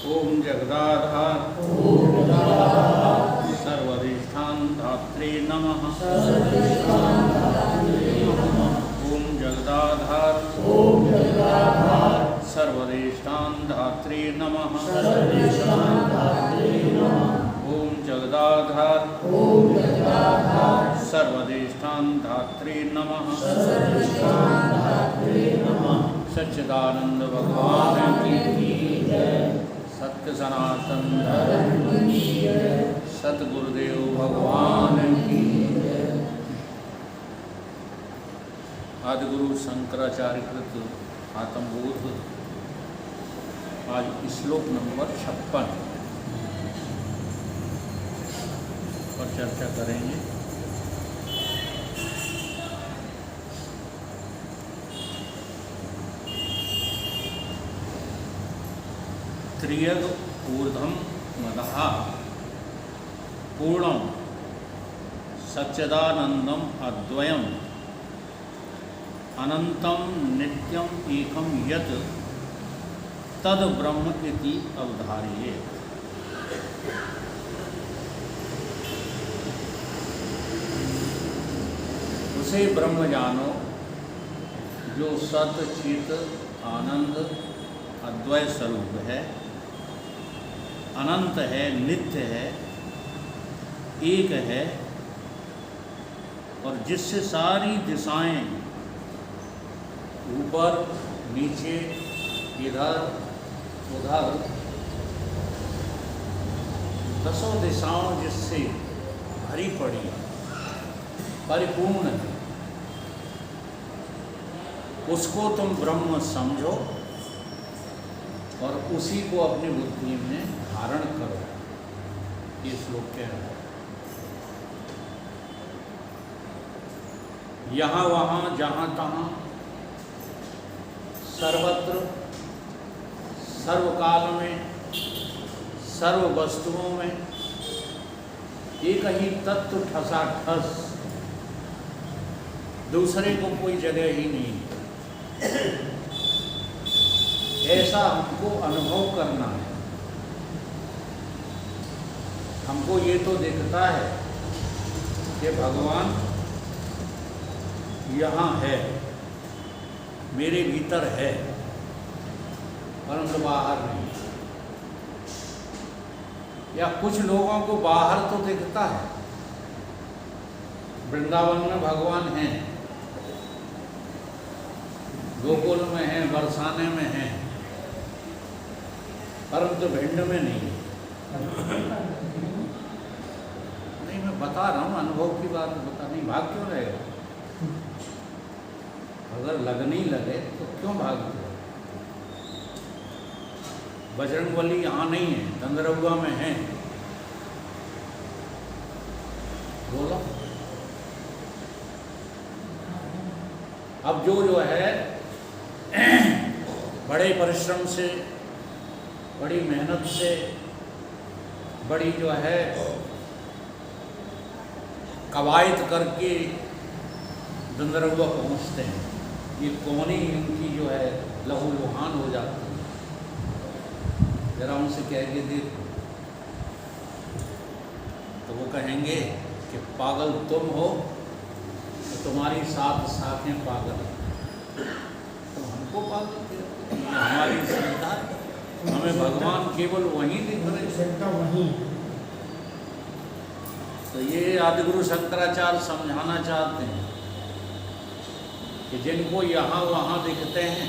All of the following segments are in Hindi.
ओम जगदाधार सर्वधिष्ठान धात्रे नमः। ओम जगदाधार सर्वधिष्ठान धात्रे नमः। ओम जगदाधार सर्वधिष्ठान धात्रे नमः। सच्चिदानंद भगवान की सत्य सनातन धर्म सतगुरुदेव भगवान की। आदिगुरु शंकराचार्य कृत आत्मबोध आज श्लोक नंबर 56 पर चर्चा करेंगे। त्रियग ऊर्ध्वं मदः पूर्णं सच्चिदानंदम अद्वयम् अनंतम नित्यम एकम यत् तद ब्रह्म इति अवधारयेत्। उसे ब्रह्म जानो जो सत चित आनंद अद्वय स्वरूप है, अनंत है, नित्य है, एक है और जिससे सारी दिशाएं ऊपर नीचे इधर उधर दसों दिशाओं जिससे भरी पड़ी परिपूर्ण है, उसको तुम ब्रह्म समझो और उसी को अपनी बुद्धि में धारण करो। ये श्लोक कह रहा है। यहाँ वहाँ जहाँ तहाँ सर्वत्र सर्वकाल में सर्व वस्तुओं में एक ही तत्व ठसाठस, दूसरे को कोई जगह ही नहीं। ऐसा हमको अनुभव करना है। हमको ये तो दिखता है कि भगवान यहाँ है, मेरे भीतर है, परंतु बाहर नहीं। या कुछ लोगों को बाहर तो दिखता है, वृंदावन में भगवान हैं, गोकुल में हैं, बरसाने में हैं, परंतु भिंड में नहीं। नहीं, मैं बता रहा हूँ, अनुभव की बात बता। नहीं, भाग क्यों रहेगा? अगर लगनी लगे तो क्यों भागते हो? बजरंगबली यहाँ नहीं है, दंदरौआ में है। बोलो। अब जो है बड़े परिश्रम से, बड़ी मेहनत से, बड़ी जो है कवायद करके दंदरौआ पहुँचते हैं, ये कौनी इनकी जो है लहू लुहान हो जाती है। जरा उनसे कहेंगे देखो तो वो कहेंगे कि पागल तुम हो तो तुम्हारी 7 शाखें पागल हैं। तो हमको पागल कहते, हमारी श्रद्धा, हमें भगवान केवल वहीं दिख रहे, वहीं। तो ये आदिगुरु शंकराचार्य समझाना चाहते हैं कि जिनको यहाँ वहाँ दिखते हैं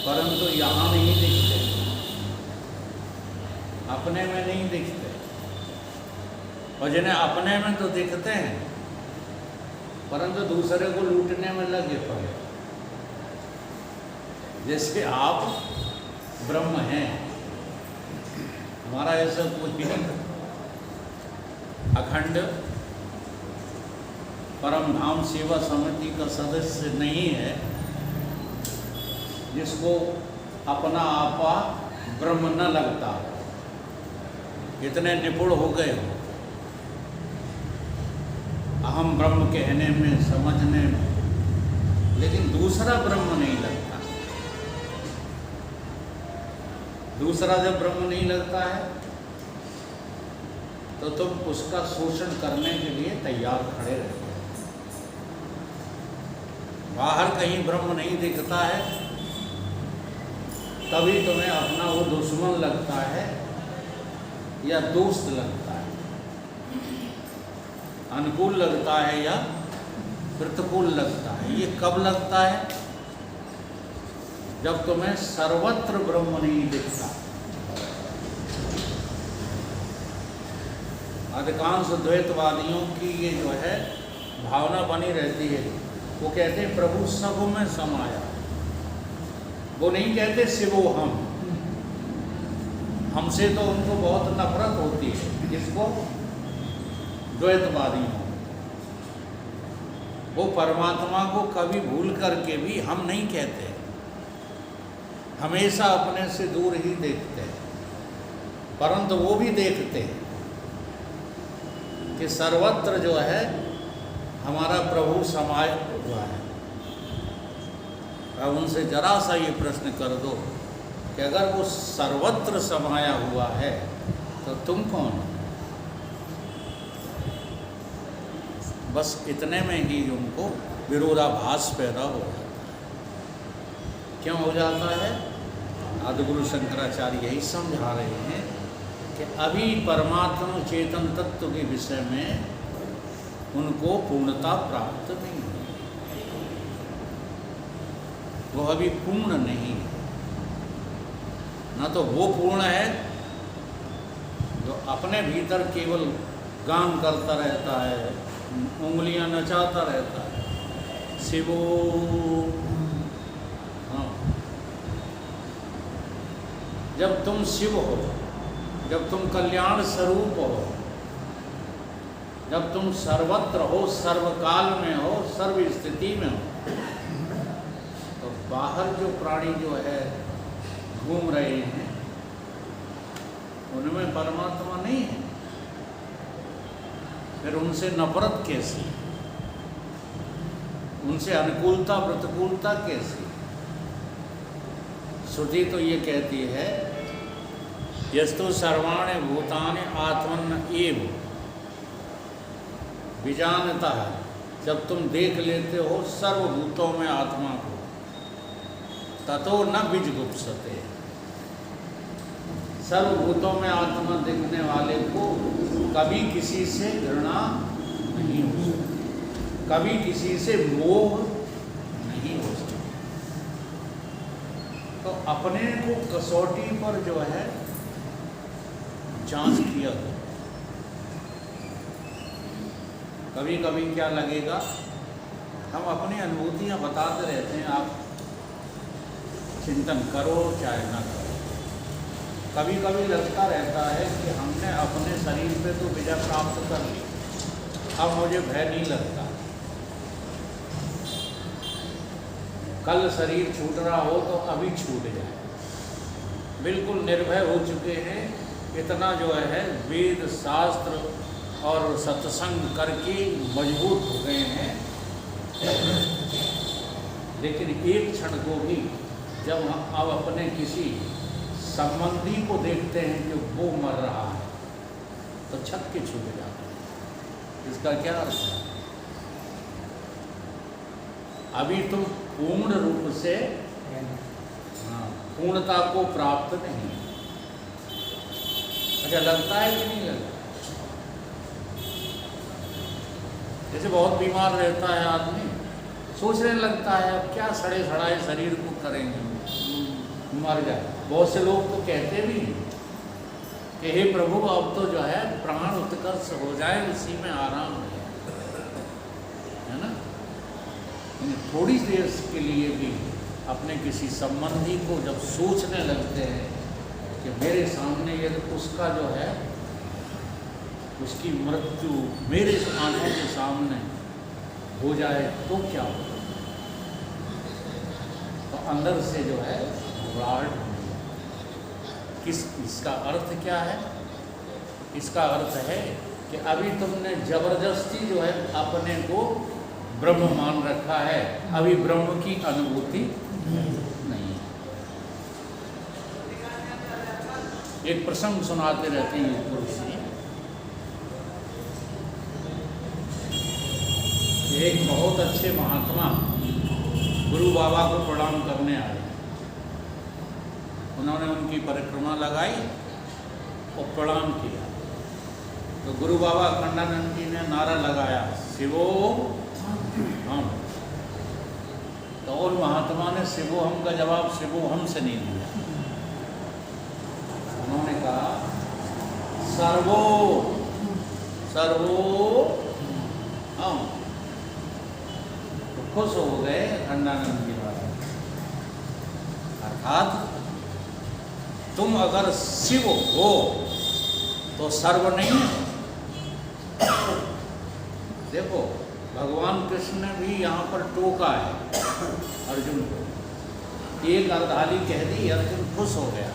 परंतु यहाँ नहीं दिखते, अपने में नहीं दिखते, और जिन्हें अपने में तो दिखते हैं परंतु दूसरे को लूटने में लगे पड़े। जैसे आप ब्रह्म हैं, हमारा ऐसा कोई अखंड परम धाम सेवा समिति का सदस्य नहीं है जिसको अपना आपा ब्रह्म न लगता हो, इतने निपुण हो गए हो अहम ब्रह्म कहने में, समझने में, लेकिन दूसरा ब्रह्म नहीं लगता। दूसरा जब ब्रह्म नहीं लगता है तो तुम उसका शोषण करने के लिए तैयार खड़े रहते हो। बाहर कहीं ब्रह्म नहीं दिखता है तभी तुम्हें अपना वो दुश्मन लगता है या दोस्त लगता है, अनुकूल लगता है या प्रतिकूल लगता है। ये कब लगता है? जब तुम्हें सर्वत्र ब्रह्म नहीं दिखता। अधिकांश द्वैतवादियों की ये जो है भावना बनी रहती है, वो कहते हैं प्रभु सब में समाया। वो नहीं कहते शिवो हम। हमसे तो उनको बहुत नफरत होती है, किसको? द्वैतवादियों। वो परमात्मा को कभी भूल करके भी हम नहीं कहते, हमेशा अपने से दूर ही देखते हैं। परंतु वो भी देखते हैं कि सर्वत्र जो है हमारा प्रभु समाया हुआ है। अब उनसे जरा सा ये प्रश्न कर दो कि अगर वो सर्वत्र समाया हुआ है तो तुम कौन हो? बस इतने में ही उनको विरोधाभास पैदा हो जाता है। क्यों हो जाता है? आदिगुरु शंकराचार्य यही समझा रहे हैं कि अभी परमात्मा चेतन तत्व के विषय में उनको पूर्णता प्राप्त नहीं हुई, वो अभी पूर्ण नहीं है। न तो वो पूर्ण है जो अपने भीतर केवल गान करता रहता है, उंगलियां नचाता रहता है, शिवो। हाँ, जब तुम शिव हो, जब तुम कल्याण स्वरूप हो, जब तुम सर्वत्र हो, सर्वकाल में हो, सर्व स्थिति में हो, तो बाहर जो प्राणी जो है घूम रहे हैं उनमें परमात्मा नहीं है। फिर उनसे नफरत कैसी? उनसे अनुकूलता प्रतिकूलता कैसी? श्रुति तो ये कहती है यस्तु सर्वाणि भूतानि आत्मन एव विजानता है। जब तुम देख लेते हो सर्वभूतों में आत्मा को, ततो न विजगुप्सते। सर्वभूतों में आत्मा देखने वाले को कभी किसी से घृणा नहीं हो सकती, कभी किसी से मोह नहीं हो सकता। तो अपने को कसौटी पर जो है जांच किया हो। कभी कभी क्या लगेगा, हम अपनी अनुभूतियां बताते रहते हैं, आप चिंतन करो चाहे ना करो। कभी कभी लगता रहता है कि हमने अपने शरीर पे तो विजय प्राप्त कर ली, अब मुझे भय नहीं लगता। कल शरीर छूट रहा हो तो अभी छूट जाए, बिल्कुल निर्भय हो चुके हैं। इतना जो है वेद शास्त्र और सत्संग करके मजबूत हो गए हैं। लेकिन एक क्षण को भी जब हम अब अपने किसी संबंधी को देखते हैं कि वो मर रहा है तो छत के छूट जाते हैं। इसका क्या अर्थ है? अभी तुम पूर्ण रूप से पूर्णता को प्राप्त नहीं। अच्छा, लगता है कि नहीं लगता? जैसे बहुत बीमार रहता है आदमी, सोचने लगता है अब क्या सड़े सड़ाए शरीर को करेंगे, मर जाए। बहुत से लोग तो कहते भी हैं कि हे प्रभु अब तो जो है प्राण उत्कर्ष हो जाए, उसी में आराम है ना। थोड़ी देर के लिए भी अपने किसी संबंधी को जब सोचने लगते हैं कि मेरे सामने यदि उसका जो है उसकी मृत्यु मेरे आंखों के सामने हो जाए तो क्या होगा, तो अंदर से जो है घबराहट। इसका अर्थ क्या है? इसका अर्थ है कि अभी तुमने जबरदस्ती जो है अपने को ब्रह्म मान रखा है, अभी ब्रह्म की अनुभूति नहीं। एक प्रसंग सुनाते रहते हैं ये तुलसी। एक बहुत अच्छे महात्मा गुरु बाबा को प्रणाम करने आए। उन्होंने उनकी परिक्रमा लगाई और प्रणाम किया। तो गुरु बाबा अखंडानंद जी ने नारा लगाया, शिवो हम। तो और महात्मा ने शिवो हम का जवाब शिवो हम से नहीं दिया। उन्होंने कहा सर्वो सर्वो हम। तो खुश हो गए अखंडानंद जी महाराज। अर्थात तुम अगर शिव हो तो सर्व नहीं है। देखो भगवान कृष्ण ने भी यहाँ पर टोका है अर्जुन को। एक अर्धाली कह दी, अर्जुन खुश हो गया।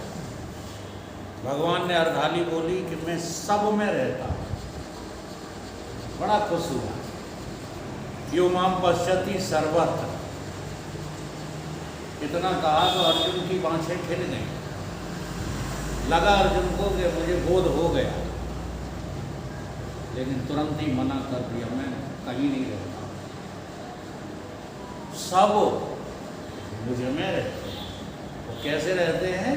भगवान ने अर्धाली बोली कि मैं सब में रहता हूँ, बड़ा खुश हुआ। यो माम पश्यति सर्वत्र। इतना कहा तो अर्जुन की बाँछें खिल गई। लगा अर्जुन को कि मुझे बोध हो गया, लेकिन तुरंत ही मना कर दिया, मैं कहीं नहीं रहता, सब मुझ में रहते हैं। वो कैसे रहते हैं?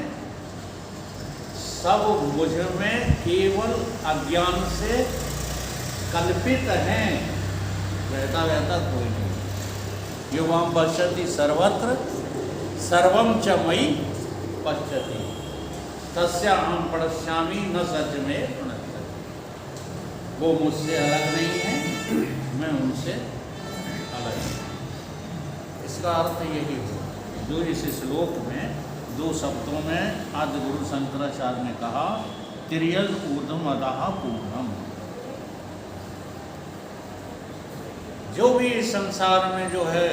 सब मुझ में केवल अज्ञान से कल्पित हैं, रहता कोई नहीं। यो मां पश्यति सर्वत्र सर्वम च मयि पश्यति तस्याहं प्रणश्यामि न सच में प्रणश्यति। वो मुझसे अलग नहीं है, मैं उनसे अलग हूँ। इसका अर्थ यही हुआ जो इस श्लोक में दो शब्दों में आदि गुरु शंकराचार्य ने कहा, तिर्यज ऊर्ध्वम अधः पूर्णम। जो भी इस संसार में जो है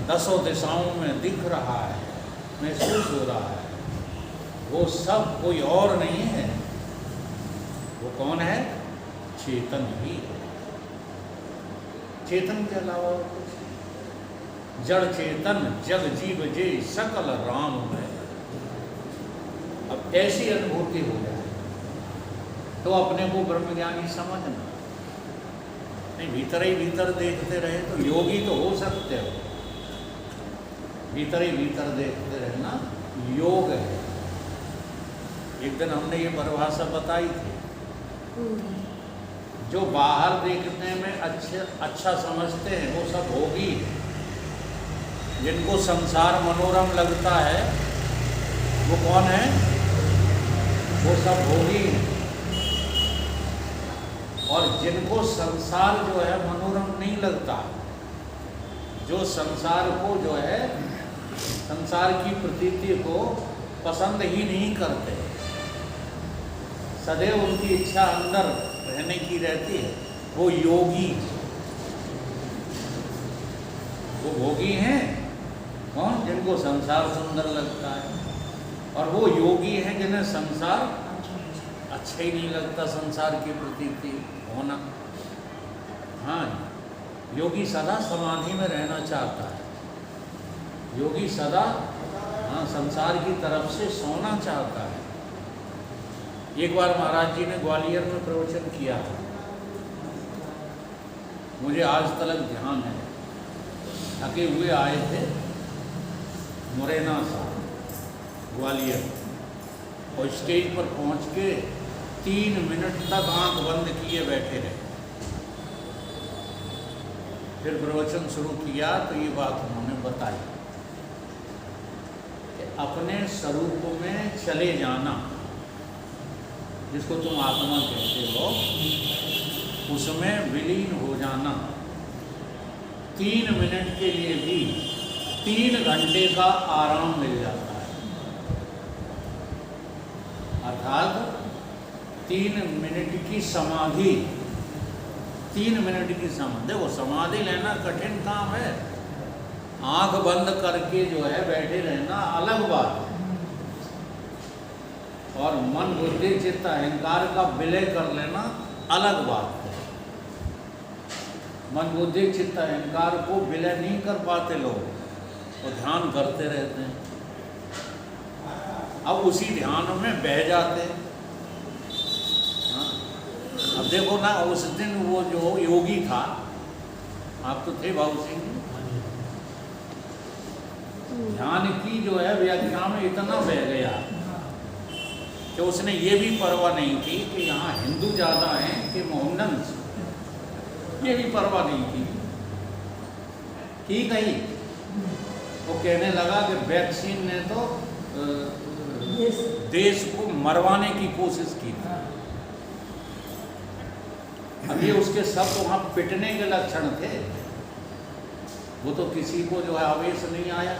दसों दिशाओं में दिख रहा है, महसूस हो रहा है, वो सब कोई और नहीं है। वो कौन है? चेतन ही है। चेतन के अलावा कुछ नहीं। जड़ चेतन जग जीव जे सकल राम है। अब ऐसी अनुभूति हो जाए तो अपने को ब्रह्मज्ञानी समझना नहीं। भीतर ही भीतर देखते रहे तो योगी तो हो सकते हो। भीतर ही भीतर देखते रहना योग है। एक दिन हमने ये परिभाषा बताई थी, जो बाहर देखने में अच्छा समझते हैं वो सब भोगी है। जिनको संसार मनोरम लगता है वो कौन है? वो सब भोगी है। और जिनको संसार जो है मनोरम नहीं लगता, जो संसार को जो है संसार की प्रतीति को पसंद ही नहीं करते, सदैव उनकी इच्छा अंदर रहने की रहती है, वो योगी, वो भोगी हैं। कौन? जिनको संसार सुंदर लगता है। और वो योगी हैं जिन्हें संसार अच्छा ही नहीं लगता, संसार की प्रतीति होना। हाँ, योगी सदा समाधि में रहना चाहता है। योगी सदा संसार की तरफ से सोना चाहता है। एक बार महाराज जी ने ग्वालियर में प्रवचन किया था, मुझे आज तक ध्यान है। थके हुए आए थे मुरैना साहब ग्वालियर, और स्टेज पर पहुंच के 3 मिनट तक आंख बंद किए बैठे रहे। फिर प्रवचन शुरू किया तो ये बात उन्होंने बताई कि अपने स्वरूप में चले जाना, जिसको तुम आत्मा कहते हो, उसमें विलीन हो जाना 3 मिनट के लिए भी 3 घंटे का आराम मिल जाता है। अर्थात 3 मिनट की समाधि, 3 मिनट की समाधि। देखो समाधि लेना कठिन काम है, आंख बंद करके जो है बैठे रहना अलग बात है, और मन बुद्धि चित्त अहंकार का विलय कर लेना अलग बात है। मन बुद्धि चित्त अहंकार को विलय नहीं कर पाते लोग, वो ध्यान करते रहते हैं। अब उसी ध्यान में बह जाते हैं। अब देखो ना, उस दिन वो जो योगी था, आप तो थे बाबू सिंह जी, ध्यान की जो है व्याख्या में इतना बह गया कि उसने ये भी परवाह नहीं की कि यहाँ हिंदू ज़्यादा हैं कि मोहम्मदन, ये भी परवाह नहीं की। ठीक है, वो कहने लगा कि वैक्सीन ने तो देश को मरवाने की कोशिश की थी। अब ये उसके शब्द वहाँ पिटने के लक्षण थे, वो तो किसी को जो है आवेश नहीं आया।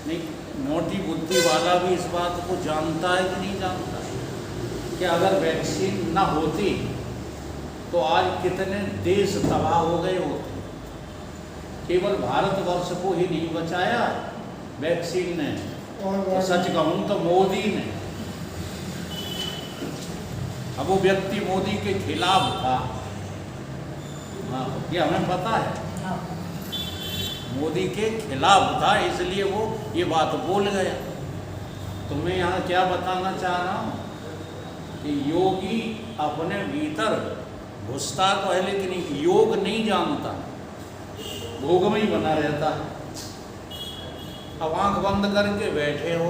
नहीं, मोटी बुद्धि वाला भी इस बात को जानता है कि नहीं जानता कि अगर वैक्सीन न होती तो आज कितने देश तबाह हो गए होते। केवल भारतवर्ष को ही नहीं बचाया वैक्सीन ने, तो सच कहूँ तो मोदी ने। अब वो व्यक्ति मोदी के खिलाफ था, हाँ, ये हमें पता है, मोदी के खिलाफ था, इसलिए वो ये बात बोल गया। तो मैं यहाँ क्या बताना चाह रहा हूँ कि योगी अपने भीतर घुसता तो है लेकिन योग नहीं जानता, भोग में ही बना रहता है। अब आंख बंद करके बैठे हो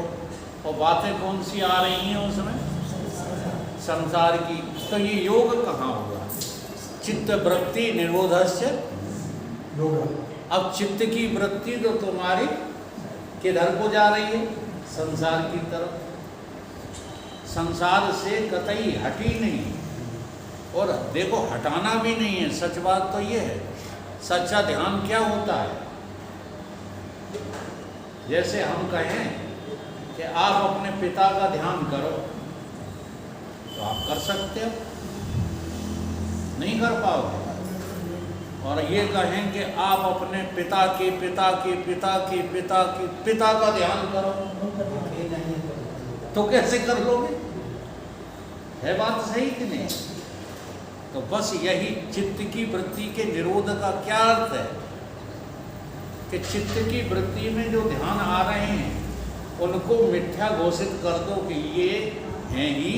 और बातें कौन सी आ रही हैं उसमें, संसार की, तो ये योग कहाँ होगा? चित्त वृत्ति निरोधस्य योग। अब चित्त की वृत्ति तो तुम्हारी किधर को जा रही है? संसार की तरफ। संसार से कतई हटी नहीं, और देखो हटाना भी नहीं है। सच बात तो ये है, सच्चा ध्यान क्या होता है? जैसे हम कहें कि आप अपने पिता का ध्यान करो, तो आप कर सकते हो, नहीं कर पाओगे। और ये कहें कि आप अपने पिता के पिता के पिता के पिता के पिता का ध्यान करो, तो कैसे कर लोगे? है बात सही कि नहीं? तो बस यही चित्त की वृत्ति के निरोध का क्या अर्थ है कि चित्त की वृत्ति में जो ध्यान आ रहे हैं उनको मिथ्या घोषित कर दो कि ये हैं ही,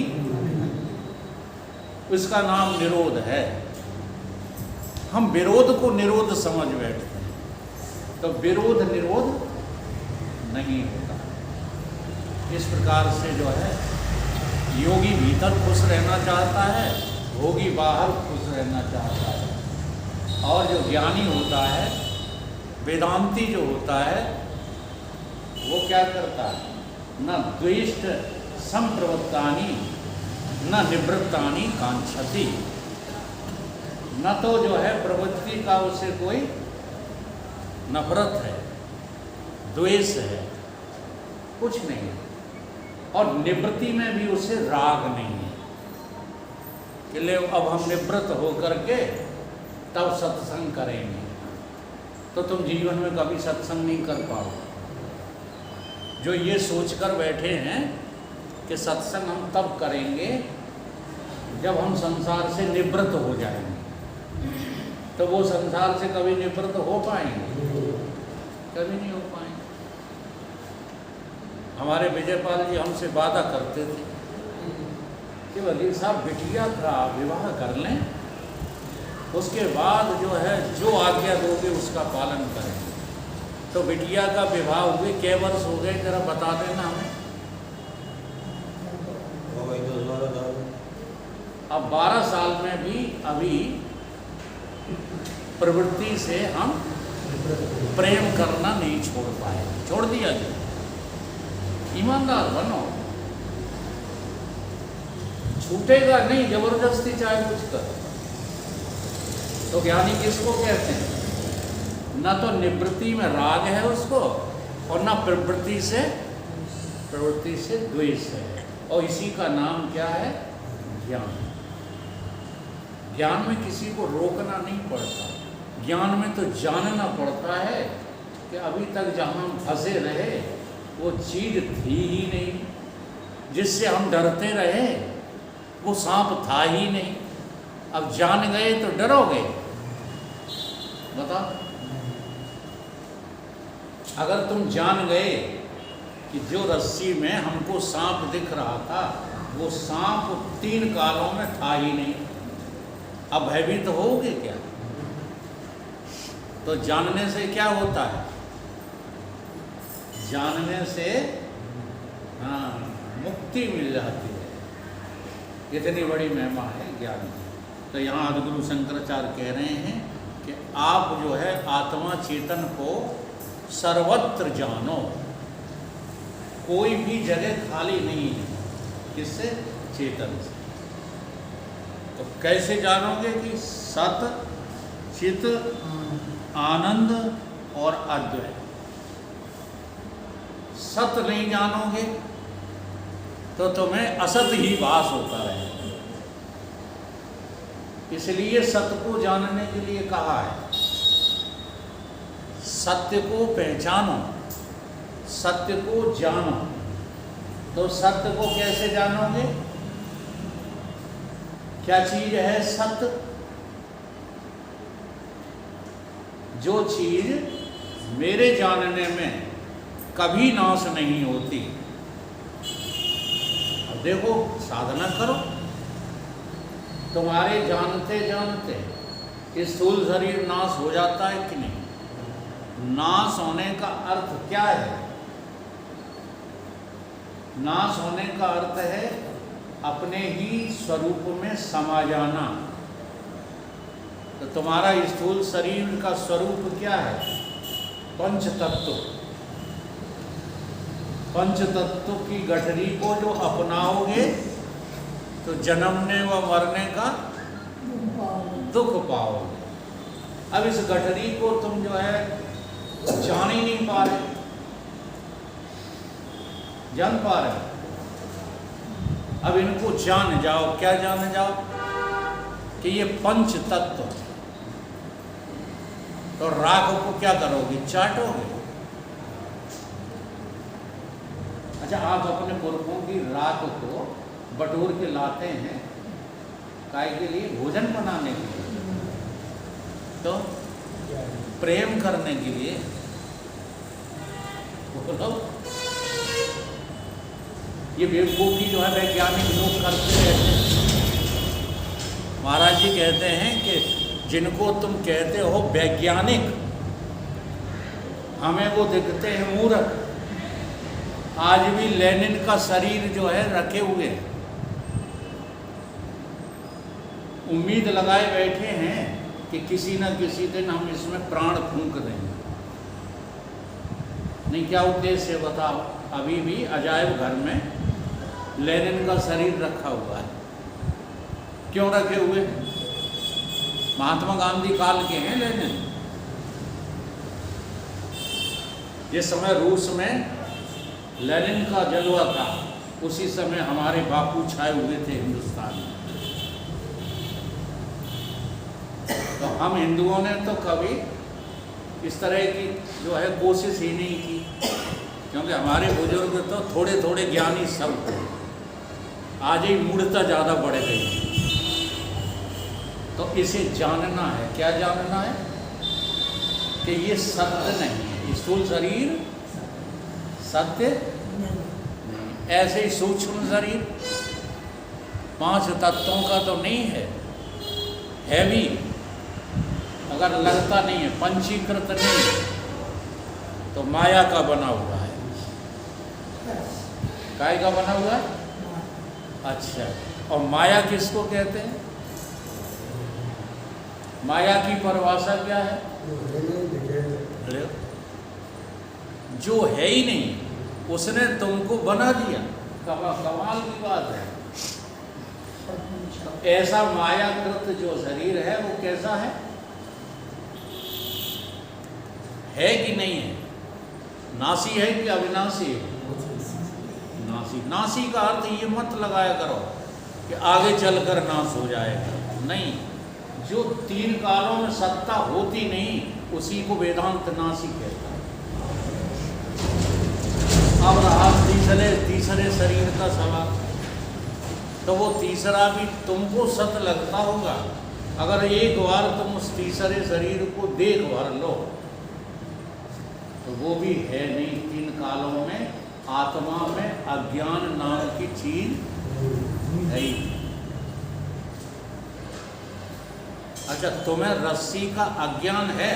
इसका नाम निरोध है। हम विरोध को निरोध समझ बैठते हैं, तो विरोध निरोध नहीं होता। इस प्रकार से जो है योगी भीतर खुश रहना चाहता है, भोगी बाहर खुश रहना चाहता है। और जो ज्ञानी होता है, वेदांती जो होता है, वो क्या करता है? न द्वेष्ट संप्रवृत्तानि न निवृत्तानि कांक्षति। न तो जो है प्रवृत्ति का उसे कोई नफरत है, द्वेष है, कुछ नहीं है। और निवृत्ति में भी उसे राग नहीं है कि ले अब हम निवृत्त होकर के तब सत्संग करेंगे। तो तुम जीवन में कभी सत्संग नहीं कर पाओगे। जो ये सोचकर बैठे हैं कि सत्संग हम तब करेंगे जब हम संसार से निवृत्त हो जाएंगे, तो वो संसार से कभी निवृत्त हो पाएंगे? कभी नहीं हो पाएंगे। हमारे विजयपाल जी हमसे वादा करते थे कि वकील साहब बिटिया का विवाह कर लें, उसके बाद जो है जो आज्ञा दोगे उसका पालन करेंगे। तो बिटिया का विवाह हुए कै वर्ष हो गए, जरा बता देना हमें। अब 12 साल में भी अभी प्रवृत्ति से हम प्रेम करना नहीं छोड़ पाए। छोड़ दिया जी। ईमानदार बनो, छूटेगा नहीं, जबरदस्ती चाहे कुछ कर। तो ज्ञानी किसको कहते हैं? न तो निवृत्ति में राग है उसको, और न प्रवृत्ति से द्वेष है। और इसी का नाम क्या है? ज्ञान। ज्ञान में किसी को रोकना नहीं पड़ता, ज्ञान में तो जानना पड़ता है कि अभी तक जहाँ हम फंसे रहे वो चीज़ थी ही नहीं, जिससे हम डरते रहे वो सांप था ही नहीं। अब जान गए तो डरोगे? बताओ। अगर तुम जान गए कि जो रस्सी में हमको सांप दिख रहा था वो सांप 3 कालों में था ही नहीं, अब भयभीत होगे क्या? तो जानने से क्या होता है? जानने से मुक्ति मिल जाती है। इतनी बड़ी महिमा है ज्ञान की। तो यहाँ आदिगुरु शंकराचार्य कह रहे हैं कि आप जो है आत्मा चेतन को सर्वत्र जानो, कोई भी जगह खाली नहीं है। किससे? चेतन से। तो कैसे जानोगे कि सत, चित, आनंद और अद्वैत। सत नहीं जानोगे तो तुम्हें असत ही भास होता रहेगा। इसलिए सत्य को जानने के लिए कहा है, सत्य को पहचानो, सत्य को जानो। तो सत्य को कैसे जानोगे? क्या चीज है सत्य? जो चीज मेरे जानने में कभी नाश नहीं होती। अब देखो, साधना करो, तुम्हारे जानते जानते स्थूल शरीर नाश हो जाता है कि नहीं? नाश होने का अर्थ क्या है? नाश होने का अर्थ है अपने ही स्वरूप में समा जाना। तो तुम्हारा स्थूल शरीर का स्वरूप क्या है? पंच तत्व। पंच तत्व की गठरी को जो अपनाओगे तो जन्मने व मरने का दुख पाओगे। अब इस गठरी को तुम जो है जान ही नहीं पा रहे, जान पा रहे। अब इनको जान जाओ। क्या जान जाओ? कि ये पंच तत्व। तो राख को क्या करोगे? चाटोगे। अच्छा, आप अपने पुरखों की राख को बटोर के लाते हैं काय के लिए? भोजन बनाने के लिए, तो प्रेम करने के लिए। बोलो, ये बेवकूफ़ी जो है वैज्ञानिक लोग करते रहते हैं। महाराज जी कहते हैं कि जिनको तुम कहते हो वैज्ञानिक, हमें वो दिखते हैं मूर्ख। आज भी लेनिन का शरीर जो है रखे हुए हैं, उम्मीद लगाए बैठे हैं कि किसी न किसी दिन हम इसमें प्राण फूंक देंगे। नहीं, क्या उद्देश्य है बताओ? अभी भी अजायब घर में लेनिन का शरीर रखा हुआ है। क्यों रखे हुए? महात्मा गांधी काल के हैं लेनिन। जिस समय रूस में लेनिन का जलवा था, उसी समय हमारे बापू छाए हुए थे हिंदुस्तान में। तो हम हिंदुओं ने तो कभी इस तरह की जो है कोशिश ही नहीं की, क्योंकि हमारे बुजुर्ग तो थोड़े थोड़े ज्ञानी सब थे। आज ही मूढ़ता ज़्यादा बढ़ गई। तो इसे जानना है। क्या जानना है? कि ये सत्य नहीं है। स्थूल शरीर सत्य नहीं। ऐसे ही सूक्ष्म शरीर 5 तत्वों का तो नहीं है, है भी, अगर लगता नहीं है, पंचीकृत नहीं है, तो माया का बना हुआ है। काय का बना हुआ है? अच्छा, और माया किसको कहते हैं? माया की परिभाषा क्या है? जो है ही नहीं, उसने तुमको बना दिया। कमाल की बात है। ऐसा मायाकृत जो शरीर है वो कैसा है कि नहीं है? नासी है कि अविनाशी है? नासी। नासी का अर्थ ये मत लगाया करो कि आगे चलकर नाश हो जाएगा। नहीं, जो 3 कालों में सत्ता होती नहीं, उसी को वेदांत नासी कहता है। अब रहा तीसरे शरीर का सवाल, तो वो तीसरा भी तुमको सत्य लगता होगा। अगर एक बार तुम उस तीसरे शरीर को देख भर लो, तो वो भी है नहीं। 3 कालों में आत्मा में अज्ञान नाम की चीज है ही नहीं। अच्छा, तुम्हें रस्सी का अज्ञान है,